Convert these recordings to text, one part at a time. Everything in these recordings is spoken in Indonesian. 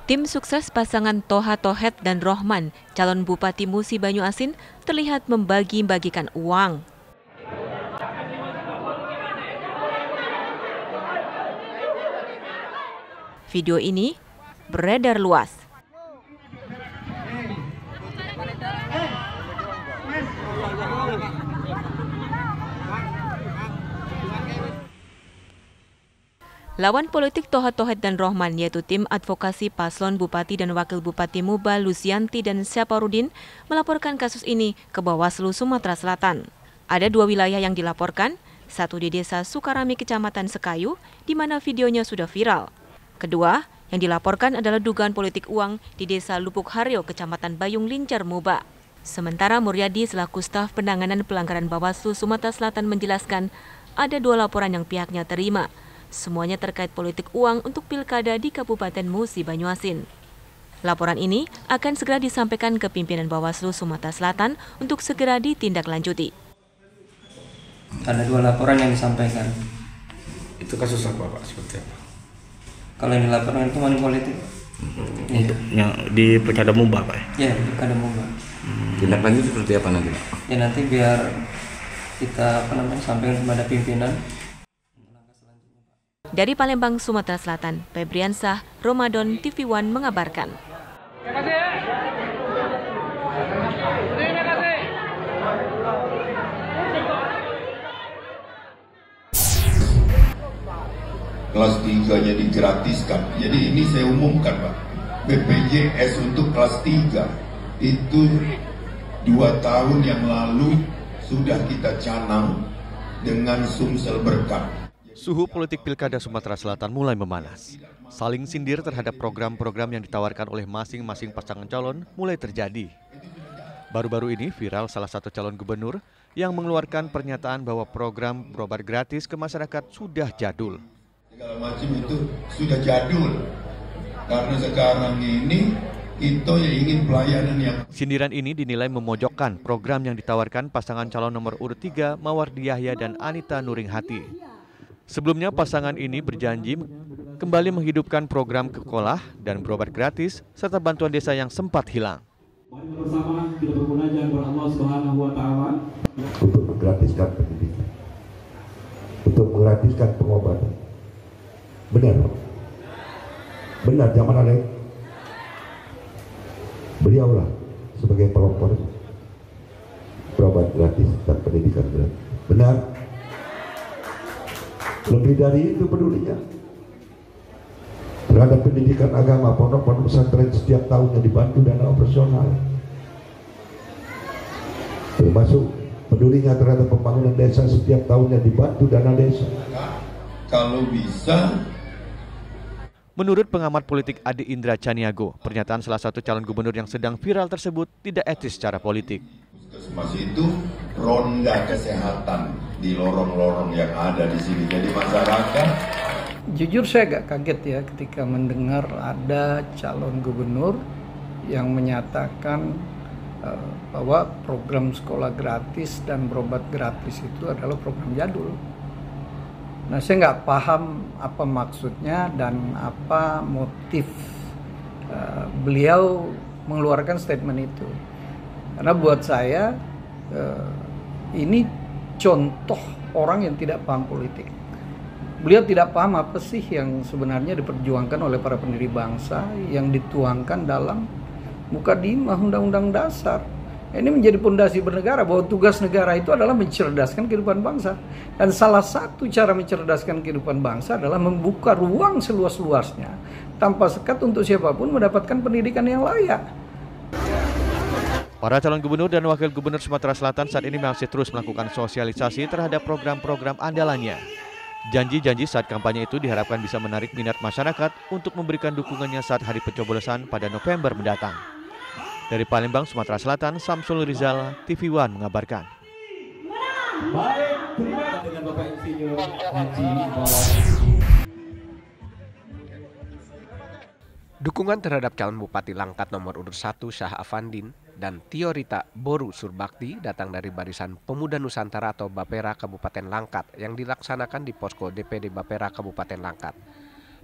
Tim sukses pasangan Toha Tohet dan Rohman, calon Bupati Musi Banyuasin, terlihat membagi-bagikan uang. Video ini beredar luas. Lawan politik Toha Tohet dan Rohman, yaitu tim advokasi paslon Bupati dan Wakil Bupati Muba Lusianti dan Syaparudin, melaporkan kasus ini ke Bawaslu Sumatera Selatan. Ada 2 wilayah yang dilaporkan, satu di Desa Sukarami, Kecamatan Sekayu, di mana videonya sudah viral. Kedua, yang dilaporkan adalah dugaan politik uang di Desa Lupuk Haryo, Kecamatan Bayung Lincer, Muba. Sementara Muryadi selaku staf penanganan pelanggaran Bawaslu Sumatera Selatan menjelaskan ada 2 laporan yang pihaknya terima. Semuanya terkait politik uang untuk pilkada di Kabupaten Musi Banyuasin. Laporan ini akan segera disampaikan ke pimpinan Bawaslu Sumatera Selatan untuk segera ditindaklanjuti. Ada 2 laporan yang disampaikan. Itu kasus apa, Pak? Seperti apa? Kalau yang dilaporkan itu money politik. Untuk yang di Pilkada Muba, Pak? Ya, Pilkada Muba. Tindak lanjut seperti apa nanti, Pak? Ya nanti biar kita sampaikan kepada pimpinan. Dari Palembang, Sumatera Selatan, Febriansah, Ramadan, TV One mengabarkan. Kelas 3-nya digratiskan. Jadi ini saya umumkan, Pak. BPJS untuk kelas 3 itu 2 tahun yang lalu sudah kita canang dengan Sumsel Berkah. Suhu politik Pilkada Sumatera Selatan mulai memanas. Saling sindir terhadap program-program yang ditawarkan oleh masing-masing pasangan calon mulai terjadi. Baru-baru ini viral salah satu calon gubernur yang mengeluarkan pernyataan bahwa program berobat gratis ke masyarakat sudah jadul. Segala macam itu sudah jadul. Karena sekarang ini kita yang ingin pelayanan yang... Sindiran ini dinilai memojokkan program yang ditawarkan pasangan calon nomor urut 3 Mawardi Yahya dan Anita Nuringhati. Sebelumnya pasangan ini berjanji kembali menghidupkan program Kekolah dan berobat gratis serta bantuan desa yang sempat hilang. Mari bersama kita bermunajat kepada Allah Subhanahu wa taala untuk menggratiskan pendidikan, untuk menggratiskan pengobatan. Benar, benar zaman ada. Beliaulah sebagai pelopor berobat gratis dan pendidikan gratis. Benar. Lebih dari itu pedulinya terhadap pendidikan agama, pondok-pondok pesantren setiap tahunnya dibantu dana operasional, termasuk pedulinya terhadap pembangunan desa setiap tahunnya dibantu dana desa. Kalau bisa. Menurut pengamat politik Adi Indra Caniago, pernyataan salah satu calon gubernur yang sedang viral tersebut tidak etis secara politik. Puskesmas itu ronda kesehatan di lorong-lorong yang ada di sini. Jadi masyarakat. Jujur saya agak kaget ya ketika mendengar ada calon gubernur yang menyatakan bahwa program sekolah gratis dan berobat gratis itu adalah program jadul. Nah, saya nggak paham apa maksudnya dan apa motif beliau mengeluarkan statement itu. Karena buat saya ini contoh orang yang tidak paham politik. Beliau tidak paham apa sih yang sebenarnya diperjuangkan oleh para pendiri bangsa yang dituangkan dalam Mukadimah Undang-Undang Dasar. Ini menjadi pondasi bernegara bahwa tugas negara itu adalah mencerdaskan kehidupan bangsa. Dan salah satu cara mencerdaskan kehidupan bangsa adalah membuka ruang seluas-luasnya tanpa sekat untuk siapapun mendapatkan pendidikan yang layak. Para calon gubernur dan wakil gubernur Sumatera Selatan saat ini masih terus melakukan sosialisasi terhadap program-program andalannya. Janji-janji saat kampanye itu diharapkan bisa menarik minat masyarakat untuk memberikan dukungannya saat hari pencoblosan pada November mendatang. Dari Palembang, Sumatera Selatan, Samsul Rizal, TV One mengabarkan. baik terima dengan Bapak Insinyur Haji Bawang. Dukungan terhadap calon Bupati Langkat nomor urut 1 Syah Afandin dan Tio Rita Boru Surbakti datang dari Barisan Pemuda Nusantara atau Bapera Kabupaten Langkat yang dilaksanakan di posko DPD Bapera Kabupaten Langkat.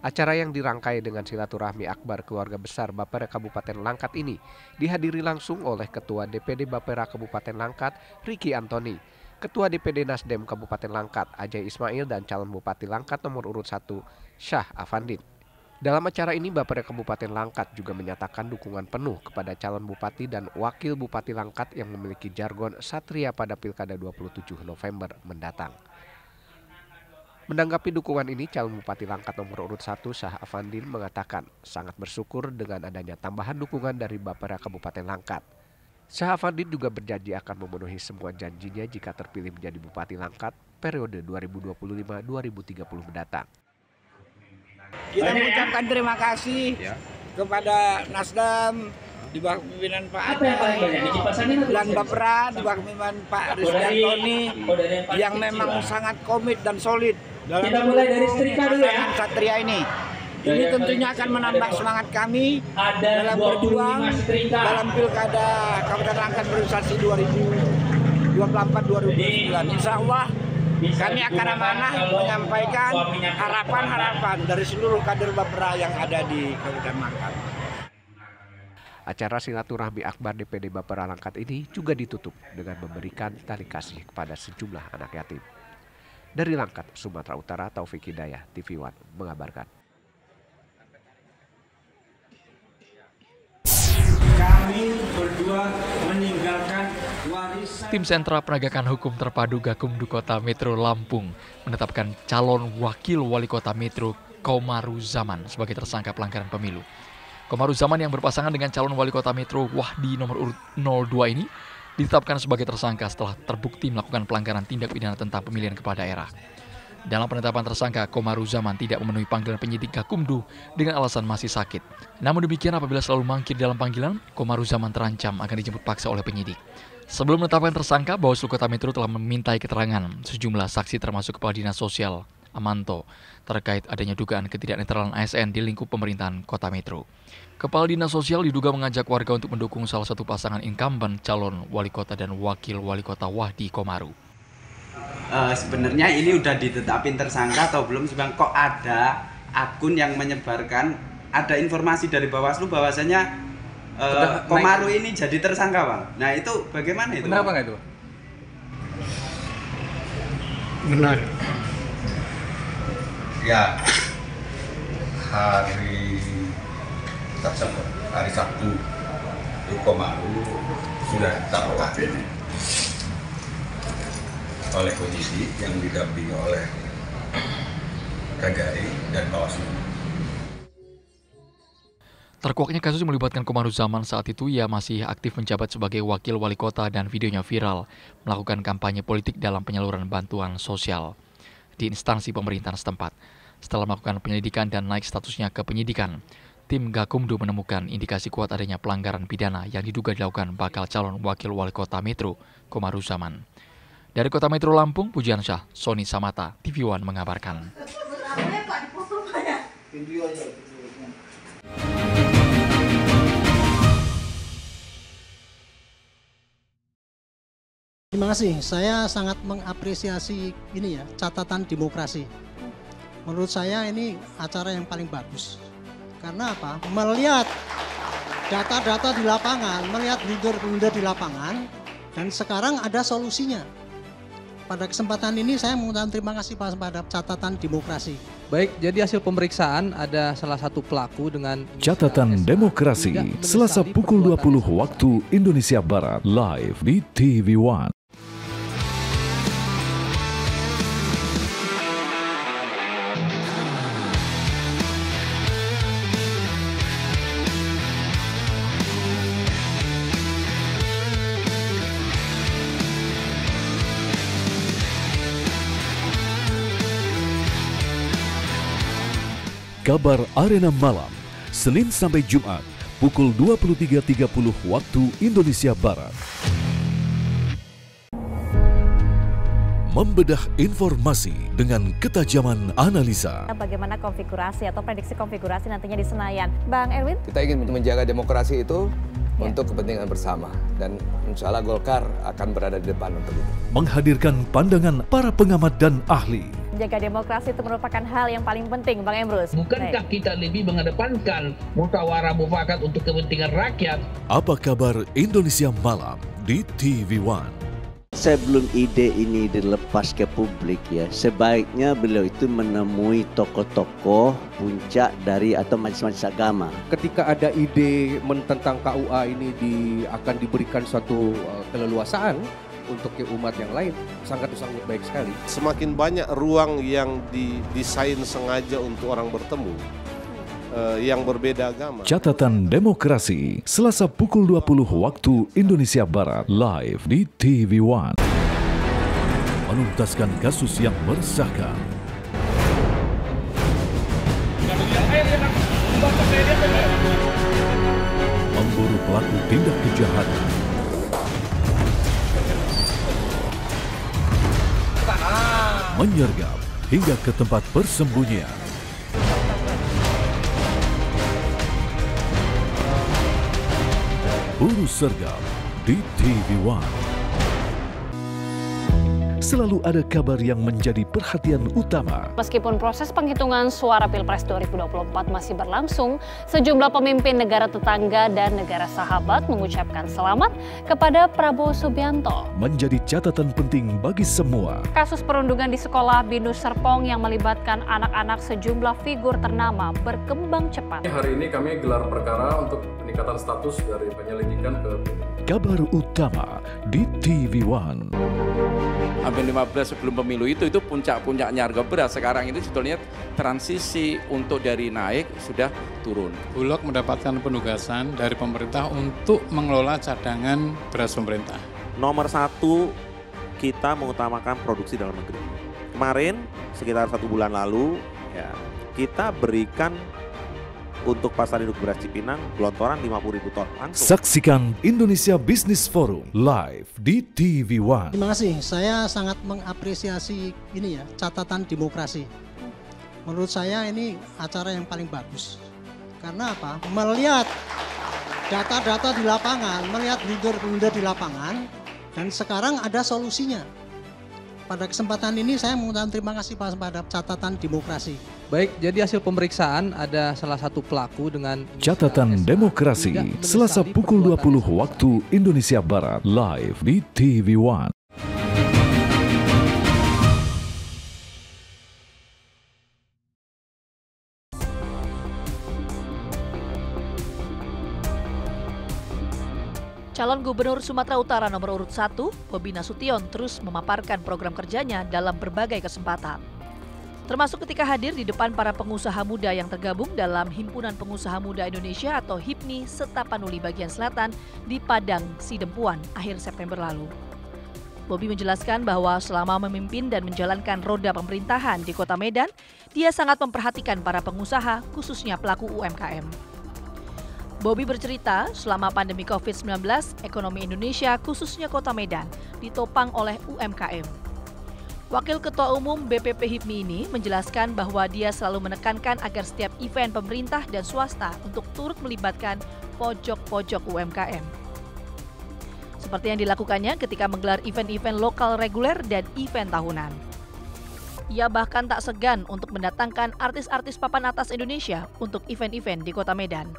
Acara yang dirangkai dengan silaturahmi akbar keluarga besar Bapera Kabupaten Langkat ini dihadiri langsung oleh Ketua DPD Bapera Kabupaten Langkat, Riki Antoni, Ketua DPD Nasdem Kabupaten Langkat, Ajay Ismail, dan calon Bupati Langkat nomor urut 1, Syah Afandin. Dalam acara ini, Bapera Kabupaten Langkat juga menyatakan dukungan penuh kepada calon Bupati dan Wakil Bupati Langkat yang memiliki jargon Satria pada Pilkada 27 November mendatang. Menanggapi dukungan ini, calon Bupati Langkat nomor urut 1 Syah Afandin mengatakan sangat bersyukur dengan adanya tambahan dukungan dari Bapera Kabupaten Langkat. Syah Afandin juga berjanji akan memenuhi semua janjinya jika terpilih menjadi Bupati Langkat periode 2025-2030 mendatang. Kita mengucapkan terima kasih kepada Nasdem di bawah pimpinan Pak Ajay dan Bapera di bawah pimpinan Pak Rizky Antoni yang memang sangat komit dan solid dalam pasangan Satria ini. Ini tentunya akan menambah semangat kami dalam berjuang dalam Pilkada Kabupaten Langkat Berusasi 2024-2029. Insya Allah kami akan amanah menyampaikan harapan-harapan dari seluruh kader Bapera yang ada di Kabupaten Langkat. Acara silaturahmi akbar DPD Bapera Langkat ini juga ditutup dengan memberikan tali kasih kepada sejumlah anak yatim. Dari Langkat, Sumatera Utara, Taufik Hidayah, TV One mengabarkan. Kami berdua meninggalkan warisan. Tim Sentra Penegakan Hukum Terpadu Gakumdu Kota Metro Lampung menetapkan calon wakil wali kota Metro Komaruzaman sebagai tersangka pelanggaran pemilu. Komaruzaman yang berpasangan dengan calon wali kota Metro Wahdi nomor urut 02 ini ditetapkan sebagai tersangka setelah terbukti melakukan pelanggaran tindak pidana tentang pemilihan kepala daerah. Dalam penetapan tersangka, Komaruzaman tidak memenuhi panggilan penyidik Gakumdu dengan alasan masih sakit. Namun demikian, apabila selalu mangkir dalam panggilan, Komaruzaman terancam akan dijemput paksa oleh penyidik. Sebelum menetapkan tersangka, Bawaslu Kota Metro telah memintai keterangan sejumlah saksi termasuk Kepala Dinas Sosial Amanto terkait adanya dugaan ketidaknetralan ASN di lingkup pemerintahan Kota Metro. Kepala Dinas Sosial diduga mengajak warga untuk mendukung salah satu pasangan incumbent calon wali kota dan wakil wali kota Wahdi Komaru. Sebenarnya ini udah ditetapin tersangka atau belum? Sebab kok ada akun yang menyebarkan ada informasi dari Bawaslu bahwasanya Komaru ini jadi tersangka, Bang. Nah itu bagaimana itu? Benar apa nggak itu? Benar. Ya, hari Sabtu itu Komaru sudah ditetapkan oleh penyidik yang didampingi oleh Kagari dan Bawaslu. Terkuaknya kasus melibatkan Komaruzaman saat itu ia masih aktif menjabat sebagai wakil wali kota dan videonya viral melakukan kampanye politik dalam penyaluran bantuan sosial di instansi pemerintahan setempat. Setelah melakukan penyelidikan dan naik statusnya ke penyidikan, tim Gakumdu menemukan indikasi kuat adanya pelanggaran pidana yang diduga dilakukan bakal calon wakil wali kota Metro Komaruzaman. Dari Kota Metro Lampung, Pujiansyah, Sony Samata, TV One mengabarkan. Terima kasih, saya sangat mengapresiasi ini ya, catatan demokrasi. Menurut saya ini acara yang paling bagus. Karena apa? Melihat data-data di lapangan, melihat blunder-blunder di lapangan, dan sekarang ada solusinya. Pada kesempatan ini saya mengucapkan terima kasih pada catatan demokrasi. Baik, jadi hasil pemeriksaan ada salah satu pelaku dengan Catatan Demokrasi, Selasa pukul 20 waktu Indonesia Barat, live di TV One. Kabar Arena Malam, Senin sampai Jumat, pukul 23.30 waktu Indonesia Barat. Membedah informasi dengan ketajaman analisa. Bagaimana konfigurasi atau prediksi konfigurasi nantinya di Senayan, Bang Erwin? Kita ingin menjaga demokrasi itu untuk kepentingan bersama, dan insya Allah Golkar akan berada di depan untuk itu. Menghadirkan pandangan para pengamat dan ahli. Menjaga demokrasi itu merupakan hal yang paling penting, Bang Emrus. Bukankah kita lebih mengedepankan musyawarah mufakat untuk kepentingan rakyat? Apa kabar Indonesia Malam di TV One? Sebelum ide ini dilepas ke publik ya, sebaiknya beliau itu menemui tokoh-tokoh puncak dari atau majelis-majelis agama. Ketika ada ide tentang KUA ini akan diberikan suatu keleluasaan untuk ke umat yang lain, sangat baik sekali. Semakin banyak ruang yang didesain sengaja untuk orang bertemu yang berbeda agama. Catatan Demokrasi, Selasa pukul 20 waktu Indonesia Barat, live di TV One. Menuntaskan kasus yang meresahkan. Memburu pelaku tindak kejahatan. Menyergap hingga ke tempat persembunyian. Buru sergap di TV One. Selalu ada kabar yang menjadi perhatian utama. Meskipun proses penghitungan suara Pilpres 2024 masih berlangsung, sejumlah pemimpin negara tetangga dan negara sahabat mengucapkan selamat kepada Prabowo Subianto. Menjadi catatan penting bagi semua. Kasus perundungan di sekolah Binus Serpong yang melibatkan anak-anak sejumlah figur ternama berkembang cepat. Hari ini kami gelar perkara untuk peningkatan status dari penyelidikan ke Kabar utama di TV One. Hampir 15 sebelum pemilu itu puncak-puncaknya harga beras. Sekarang ini sebetulnya transisi untuk dari naik sudah turun. Bulog mendapatkan penugasan dari pemerintah untuk mengelola cadangan beras pemerintah. Nomor 1, kita mengutamakan produksi dalam negeri. Kemarin sekitar 1 bulan lalu ya, kita berikan untuk pasar induk beras Cipinang gelontoran 50.000 ton langsung. Saksikan Indonesia Business Forum live di TV One. Terima kasih, saya sangat mengapresiasi ini ya, catatan demokrasi. Menurut saya ini acara yang paling bagus. Karena apa? Melihat data-data di lapangan, melihat blunder-blunder di lapangan, dan sekarang ada solusinya. Pada kesempatan ini saya mengucapkan terima kasih pada catatan demokrasi. Baik, jadi hasil pemeriksaan ada salah satu pelaku dengan Catatan Demokrasi, Selasa pukul 20 waktu Indonesia Barat, live di TV One. Calon Gubernur Sumatera Utara nomor urut 1, Bobi Nasution terus memaparkan program kerjanya dalam berbagai kesempatan. Termasuk ketika hadir di depan para pengusaha muda yang tergabung dalam Himpunan Pengusaha Muda Indonesia atau HIPMI Setapanuli bagian selatan di Padang, Sidempuan akhir September lalu. Bobi menjelaskan bahwa selama memimpin dan menjalankan roda pemerintahan di Kota Medan, dia sangat memperhatikan para pengusaha, khususnya pelaku UMKM. Bobi bercerita, selama pandemi COVID-19, ekonomi Indonesia khususnya Kota Medan ditopang oleh UMKM. Wakil Ketua Umum BPP HIPMI ini menjelaskan bahwa dia selalu menekankan agar setiap event pemerintah dan swasta untuk turut melibatkan pojok-pojok UMKM. Seperti yang dilakukannya ketika menggelar event-event lokal reguler dan event tahunan. Ia bahkan tak segan untuk mendatangkan artis-artis papan atas Indonesia untuk event-event di Kota Medan.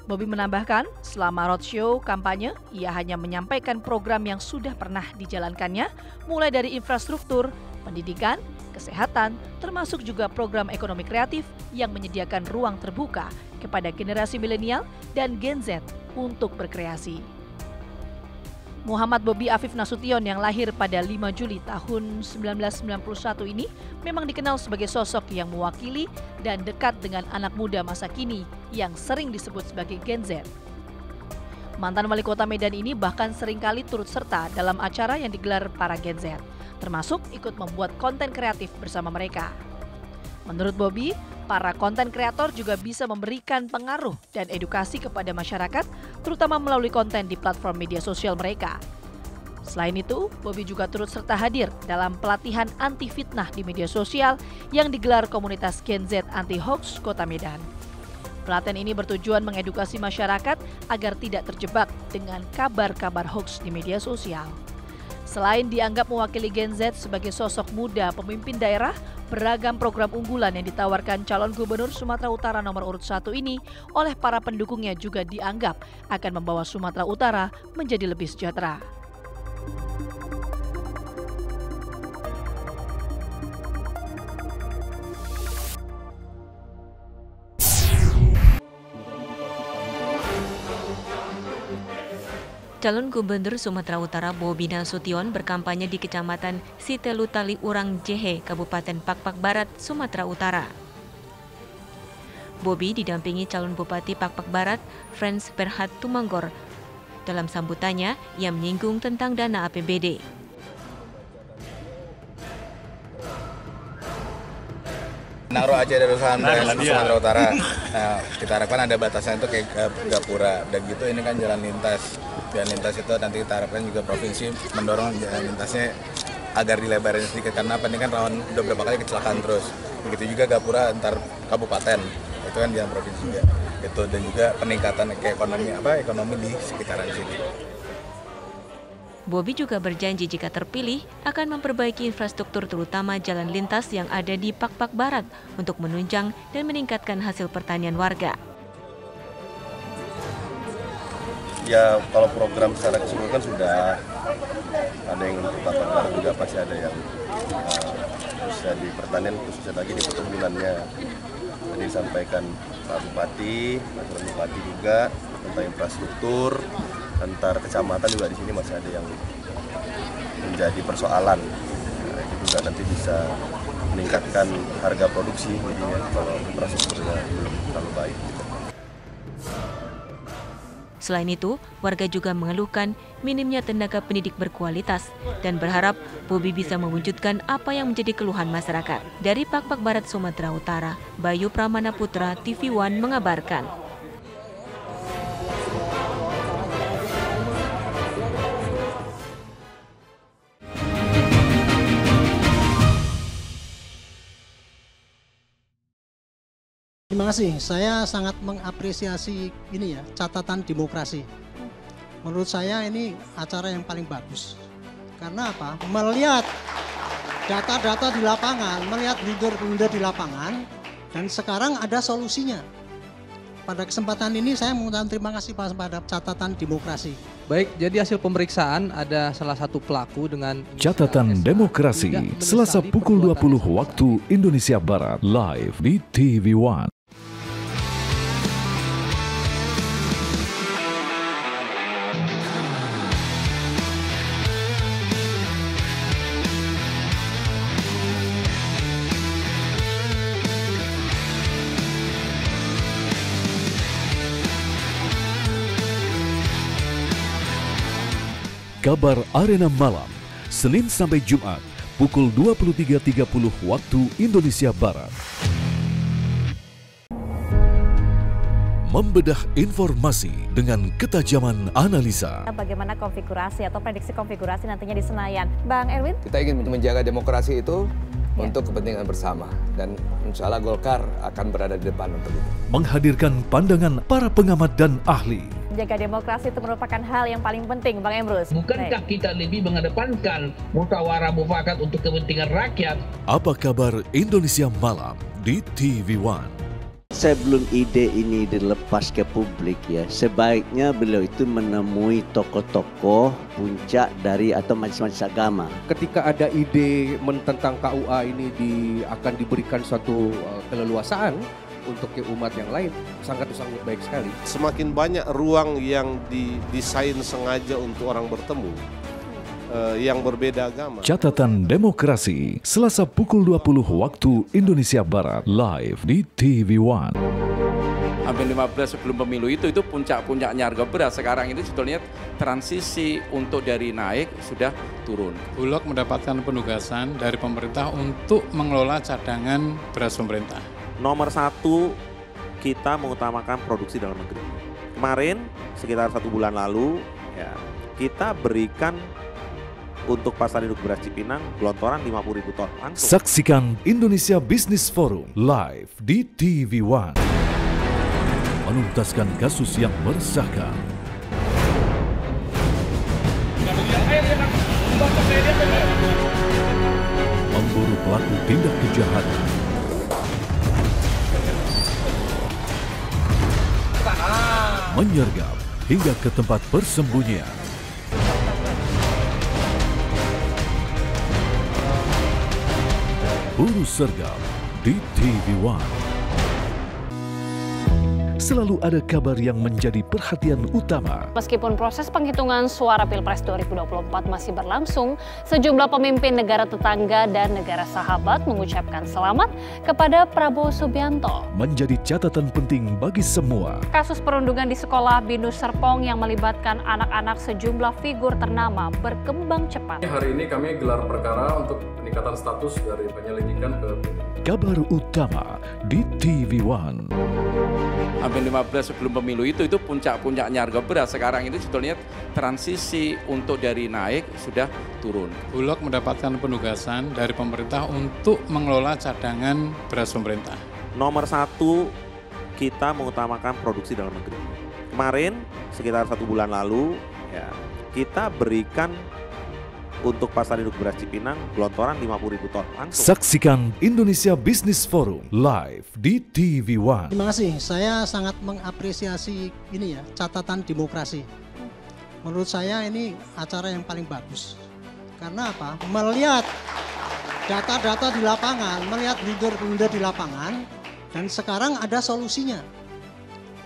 Bobi menambahkan, selama roadshow kampanye, ia hanya menyampaikan program yang sudah pernah dijalankannya, mulai dari infrastruktur, pendidikan, kesehatan, termasuk juga program ekonomi kreatif yang menyediakan ruang terbuka kepada generasi milenial dan Gen Z untuk berkreasi. Muhammad Bobi Afif Nasution yang lahir pada 5 Juli tahun 1991 ini memang dikenal sebagai sosok yang mewakili dan dekat dengan anak muda masa kini yang sering disebut sebagai Gen Z. Mantan wali kota Medan ini bahkan seringkali turut serta dalam acara yang digelar para Gen Z, termasuk ikut membuat konten kreatif bersama mereka. Menurut Bobi, para konten kreator juga bisa memberikan pengaruh dan edukasi kepada masyarakat, terutama melalui konten di platform media sosial mereka. Selain itu, Bobi juga turut serta hadir dalam pelatihan anti fitnah di media sosial yang digelar komunitas Gen Z Anti Hoax Kota Medan. Pelatihan ini bertujuan mengedukasi masyarakat agar tidak terjebak dengan kabar-kabar hoax di media sosial. Selain dianggap mewakili Gen Z sebagai sosok muda pemimpin daerah, beragam program unggulan yang ditawarkan calon gubernur Sumatera Utara nomor urut 1 ini oleh para pendukungnya juga dianggap akan membawa Sumatera Utara menjadi lebih sejahtera. Calon Gubernur Sumatera Utara Bobi Nasution berkampanye di Kecamatan Sitelutali Urang Jehe, Kabupaten Pakpak Barat, Sumatera Utara. Bobi didampingi calon Bupati Pakpak Barat, Frans Berhad Tumanggor. Dalam sambutannya, ia menyinggung tentang dana APBD. Naruh aja dari usaha Sumatera Utara. Nah, kita harapkan ada batasan itu kayak Gapura. Dan gitu ini kan jalan lintas. Jalan lintas itu nanti kita harapkan juga provinsi mendorong jalan lintasnya agar dilebarin sedikit. Karena apa, ini kan rawan udah berapa kali kecelakaan terus. Begitu juga Gapura antar kabupaten. Itu kan jalan provinsi juga. Itu dan juga peningkatan ke ekonomi di sekitaran sini. Bobi juga berjanji jika terpilih akan memperbaiki infrastruktur terutama jalan lintas yang ada di Pakpak Barat untuk menunjang dan meningkatkan hasil pertanian warga. Ya kalau program secara keseluruhan sudah ada yang untuk Pakpak Barat juga pasti ada yang bisa di pertanian khususnya lagi di perkebunannya. Tadi disampaikan Pak Bupati, Pak Bupati juga tentang infrastruktur. Antar kecamatan juga di sini masih ada yang menjadi persoalan. Nah, itu juga nanti bisa meningkatkan harga produksi jadinya kalau infrastrukturnya belum terlalu baik. Selain itu, warga juga mengeluhkan minimnya tenaga pendidik berkualitas dan berharap Bobi bisa mewujudkan apa yang menjadi keluhan masyarakat. Dari Pakpak Barat, Sumatera Utara, Bayu Pramana Putra, TV One mengabarkan. Terima kasih. Saya sangat mengapresiasi ini ya, catatan demokrasi. Menurut saya ini acara yang paling bagus. Karena apa? Melihat data-data di lapangan, melihat blunder-blunder di lapangan, dan sekarang ada solusinya. Pada kesempatan ini saya mengucapkan terima kasih pada catatan demokrasi. Baik, jadi hasil pemeriksaan ada salah satu pelaku dengan Catatan Demokrasi, Selasa pukul 20 waktu Indonesia Barat, live di TV One. Kabar Arena Malam, Senin sampai Jumat, pukul 23.30 waktu Indonesia Barat. Membedah informasi dengan ketajaman analisa. Bagaimana konfigurasi atau prediksi konfigurasi nantinya di Senayan, Bang Erwin? Kita ingin menjaga demokrasi itu untuk kepentingan bersama, dan insya Allah Golkar akan berada di depan untuk itu. Menghadirkan pandangan para pengamat dan ahli. Menjaga demokrasi itu merupakan hal yang paling penting, Bang Emrus. Bukankah kita lebih mengedepankan musyawarah mufakat untuk kepentingan rakyat? Apa kabar Indonesia Malam di TV One? Sebelum ide ini dilepas ke publik ya, sebaiknya beliau itu menemui tokoh-tokoh puncak dari atau majelis-majelis agama. Ketika ada ide tentang KUA ini akan diberikan suatu keleluasaan untuk ke umat yang lain, sangat baik sekali. Semakin banyak ruang yang didesain sengaja untuk orang bertemu, yang berbeda agama. Catatan Demokrasi, Selasa pukul 20 waktu Indonesia Barat, live di TV One. Hampir 15 sebelum pemilu itu puncak-puncaknya harga beras. Sekarang ini sebetulnya transisi untuk dari naik sudah turun. Bulog mendapatkan penugasan dari pemerintah untuk mengelola cadangan beras pemerintah. Nomor 1, kita mengutamakan produksi dalam negeri. Kemarin sekitar 1 bulan lalu ya, kita berikan untuk pasar induk beras Cipinang gelontoran 50.000 ton langsung. Saksikan Indonesia Business Forum live di TV One. menuntaskan kasus yang meresahkan. Memburu pelaku tindak kejahatan. Menyergap hingga ke tempat persembunyian. Buru sergap di TV One. Selalu ada kabar yang menjadi perhatian utama. Meskipun proses penghitungan suara Pilpres 2024 masih berlangsung, sejumlah pemimpin negara tetangga dan negara sahabat mengucapkan selamat kepada Prabowo Subianto. Menjadi catatan penting bagi semua. Kasus perundungan di sekolah Binus Serpong yang melibatkan anak-anak sejumlah figur ternama berkembang cepat. Hari ini kami gelar perkara untuk peningkatan status dari penyelidikan ke Kabar utama di TV One. Hampir 15 sebelum pemilu itu puncak-puncaknya harga beras. Sekarang ini sebetulnya transisi untuk dari naik sudah turun. Bulog mendapatkan penugasan dari pemerintah untuk mengelola cadangan beras pemerintah. Nomor 1, kita mengutamakan produksi dalam negeri. Kemarin sekitar 1 bulan lalu ya, kita berikan untuk pasar induk beras Cipinang gelontoran 50.000 ton langsung. Saksikan Indonesia Business Forum live di TV One. Terima kasih, saya sangat mengapresiasi ini ya, catatan demokrasi. Menurut saya ini acara yang paling bagus. Karena apa? Melihat data-data di lapangan, melihat blunder-blunder di lapangan, dan sekarang ada solusinya.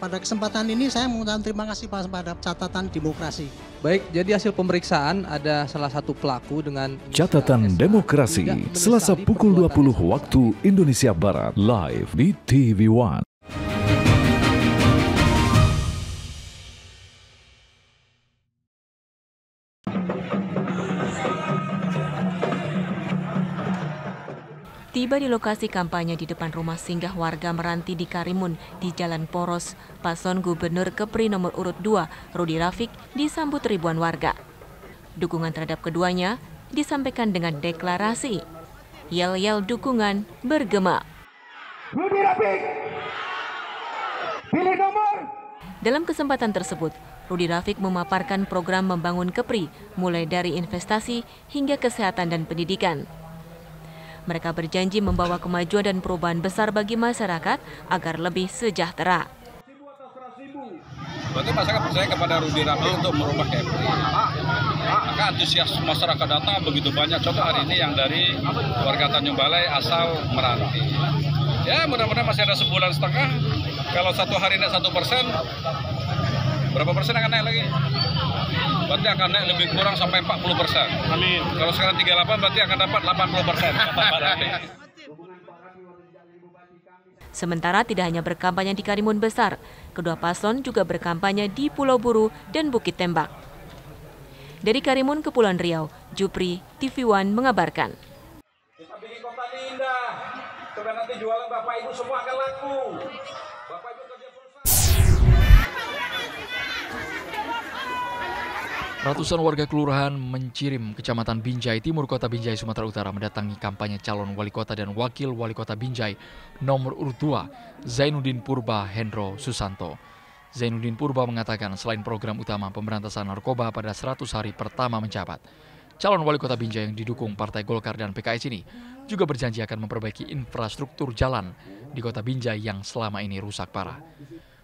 Pada kesempatan ini saya mengucapkan terima kasih pada catatan demokrasi. Baik, jadi hasil pemeriksaan ada salah satu pelaku dengan Catatan Demokrasi, Selasa pukul 20 waktu Indonesia Barat, live di TV One. Tiba di lokasi kampanye di depan rumah singgah warga Meranti di Karimun di Jalan Poros, paslon Gubernur Kepri nomor urut 2, Rudi Rafiq, disambut ribuan warga. Dukungan terhadap keduanya disampaikan dengan deklarasi. Yel-yel dukungan bergema. Rudi Rafiq, pilih nomor. Dalam kesempatan tersebut, Rudi Rafiq memaparkan program membangun Kepri, mulai dari investasi hingga kesehatan dan pendidikan. Mereka berjanji membawa kemajuan dan perubahan besar bagi masyarakat agar lebih sejahtera. Berarti masyarakat percaya kepada Rudi Rafiq untuk merubah Kepri. Maka antusias masyarakat datang begitu banyak. Contoh hari ini yang dari warga Tanjung Balai asal Meranti. Ya mudah-mudahan masih ada sebulan setengah. Kalau satu hari naik 1%, berapa persen akan naik lagi? Berarti akan naik lebih kurang sampai 40%. Amin. Kalau sekarang 38 berarti akan dapat 80%. Sementara tidak hanya berkampanye di Karimun Besar, kedua paslon juga berkampanye di Pulau Buru dan Bukit Tembak. Dari Karimun Kepulauan Riau, Jupri, TV One mengabarkan. Kita bikin kota ini indah, supaya nanti jualan Bapak Ibu semua akan laku. Bapak Ibu kerja Ratusan warga kelurahan Mencirim, Kecamatan Binjai, Timur Kota Binjai, Sumatera Utara mendatangi kampanye calon wali kota dan wakil wali kota Binjai nomor urut 2, Zainuddin Purba Hendro Susanto. Zainuddin Purba mengatakan selain program utama pemberantasan narkoba pada 100 hari pertama menjabat, calon wali kota Binjai yang didukung Partai Golkar dan PKS ini juga berjanji akan memperbaiki infrastruktur jalan di kota Binjai yang selama ini rusak parah.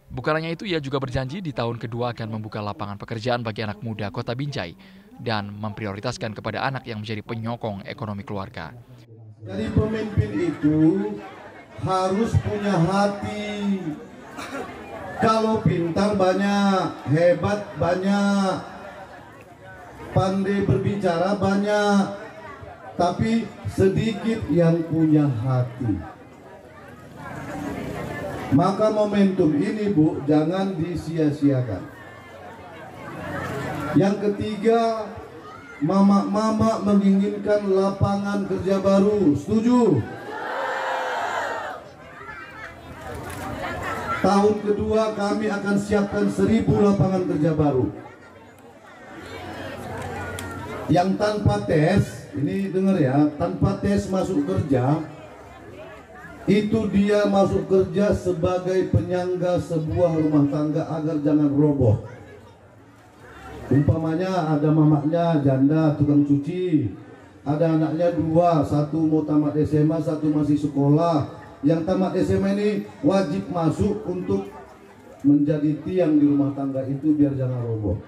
Bukan hanya itu, ia juga berjanji di tahun kedua akan membuka lapangan pekerjaan bagi anak muda kota Binjai dan memprioritaskan kepada anak yang menjadi penyokong ekonomi keluarga. Jadi pemimpin itu harus punya hati. Kalau pintar banyak, hebat banyak, pandai berbicara banyak, tapi sedikit yang punya hati. Maka momentum ini, Bu, jangan disia-siakan. Yang ketiga, mama-mama menginginkan lapangan kerja baru. Setuju? Tahun kedua kami akan siapkan 1.000 lapangan kerja baru. Yang tanpa tes, ini dengar ya, tanpa tes masuk kerja, itu dia masuk kerja sebagai penyangga sebuah rumah tangga agar jangan roboh. Umpamanya ada mamaknya janda tukang cuci, ada anaknya 2, 1 mau tamat SMA, 1 masih sekolah. Yang tamat SMA ini wajib masuk untuk menjadi tiang di rumah tangga itu biar jangan roboh.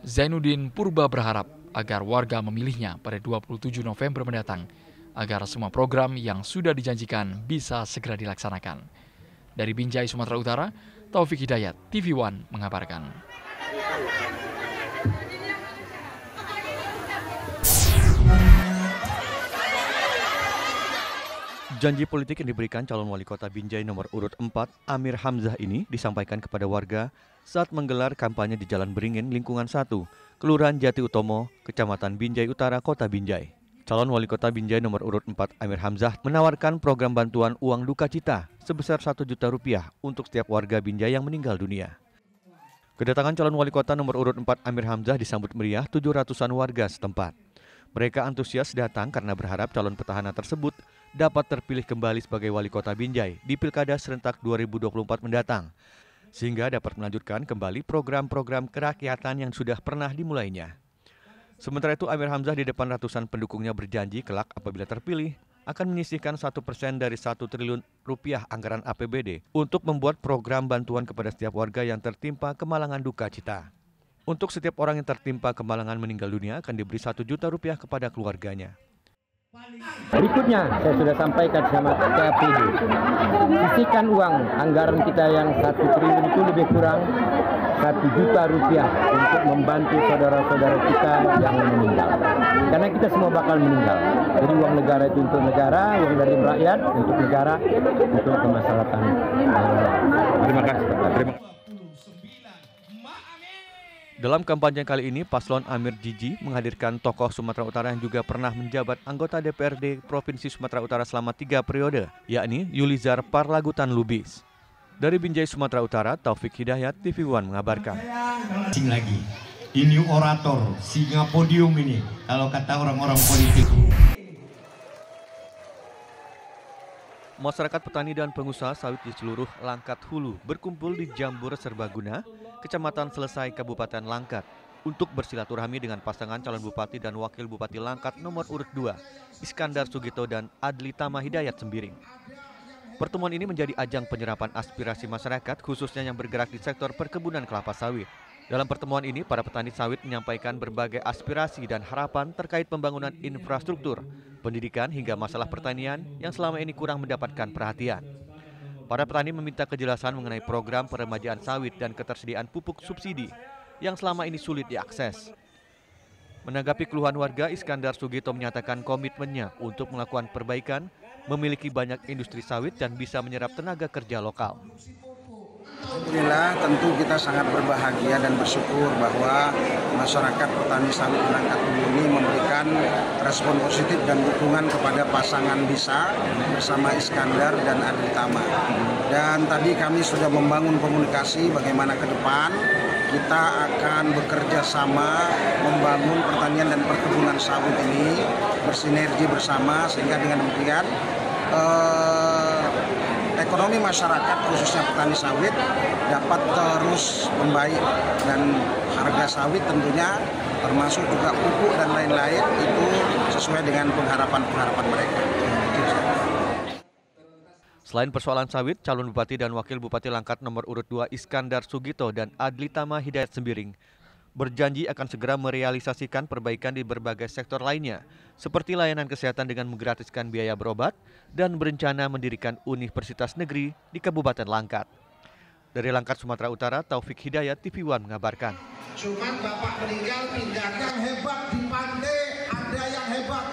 Zainuddin Purba berharap agar warga memilihnya pada 27 November mendatang, agar semua program yang sudah dijanjikan bisa segera dilaksanakan. Dari Binjai, Sumatera Utara, Taufik Hidayat, TV One mengabarkan. Janji politik yang diberikan calon wali kota Binjai nomor urut 4, Amir Hamzah ini disampaikan kepada warga saat menggelar kampanye di Jalan Beringin, Lingkungan 1, Kelurahan Jati Utomo, Kecamatan Binjai Utara, Kota Binjai. Calon wali kota Binjai nomor urut 4, Amir Hamzah, menawarkan program bantuan uang duka cita sebesar Rp1 juta untuk setiap warga Binjai yang meninggal dunia. Kedatangan calon wali kota nomor urut 4, Amir Hamzah, disambut meriah 700-an warga setempat. Mereka antusias datang karena berharap calon petahana tersebut dapat terpilih kembali sebagai wali kota Binjai di Pilkada serentak 2024 mendatang, sehingga dapat melanjutkan kembali program-program kerakyatan yang sudah pernah dimulainya. Sementara itu, Amir Hamzah di depan ratusan pendukungnya berjanji kelak apabila terpilih akan menyisihkan 1% dari 1 triliun rupiah anggaran APBD untuk membuat program bantuan kepada setiap warga yang tertimpa kemalangan duka cita. Untuk setiap orang yang tertimpa kemalangan meninggal dunia akan diberi Rp1 juta kepada keluarganya. Berikutnya saya sudah sampaikan sama KPD, sisihkan uang anggaran kita yang 1 triliun itu lebih kurang Rp1 juta untuk membantu saudara-saudara kita yang meninggal. Karena kita semua bakal meninggal. Jadi uang negara itu untuk negara, uang dari rakyat untuk negara, untuk kemaslahatan. Terima kasih. Terima kasih. Dalam kampanye kali ini, Paslon Amir Jiji menghadirkan tokoh Sumatera Utara yang juga pernah menjabat anggota DPRD Provinsi Sumatera Utara selama 3 periode, yakni Yulizar Parlagutan Lubis. Dari Binjai, Sumatera Utara, Taufik Hidayat, TV One mengabarkan. Lagi, ini orator, singa podium ini, kalau kata orang-orang politik. Masyarakat petani dan pengusaha sawit di seluruh Langkat Hulu berkumpul di Jambur Serbaguna, Kecamatan Selesai, Kabupaten Langkat, untuk bersilaturahmi dengan pasangan calon bupati dan wakil bupati Langkat nomor urut 2, Iskandar Sugito dan Adli Tama Hidayat Sembiring. Pertemuan ini menjadi ajang penyerapan aspirasi masyarakat, khususnya yang bergerak di sektor perkebunan kelapa sawit. Dalam pertemuan ini, para petani sawit menyampaikan berbagai aspirasi dan harapan terkait pembangunan infrastruktur, pendidikan hingga masalah pertanian yang selama ini kurang mendapatkan perhatian. Para petani meminta kejelasan mengenai program peremajaan sawit dan ketersediaan pupuk subsidi yang selama ini sulit diakses. Menanggapi keluhan warga, Iskandar Sugito menyatakan komitmennya untuk melakukan perbaikan, memiliki banyak industri sawit dan bisa menyerap tenaga kerja lokal. Alhamdulillah, tentu kita sangat berbahagia dan bersyukur bahwa masyarakat petani sawit Langkat Hulu ini memberikan respon positif dan dukungan kepada pasangan Bisa bersama Iskandar dan Adli Tama. Dan tadi kami sudah membangun komunikasi bagaimana ke depan kita akan bekerja sama membangun pertanian dan perkebunan sawit ini bersinergi bersama, sehingga dengan demikian ekonomi masyarakat khususnya petani sawit dapat terus membaik, dan harga sawit tentunya termasuk juga pupuk dan lain-lain itu sesuai dengan pengharapan mereka. Selain persoalan sawit, calon bupati dan wakil bupati Langkat nomor urut 2 Iskandar Sugito dan Adli Tama Hidayat Sembiring berjanji akan segera merealisasikan perbaikan di berbagai sektor lainnya, seperti layanan kesehatan dengan menggratiskan biaya berobat dan berencana mendirikan universitas negeri di Kabupaten Langkat. Dari Langkat, Sumatera Utara, Taufik Hidayat, TV One mengabarkan. Cuman Bapak meninggal pindahkan hebat di Pandai, ada yang hebat.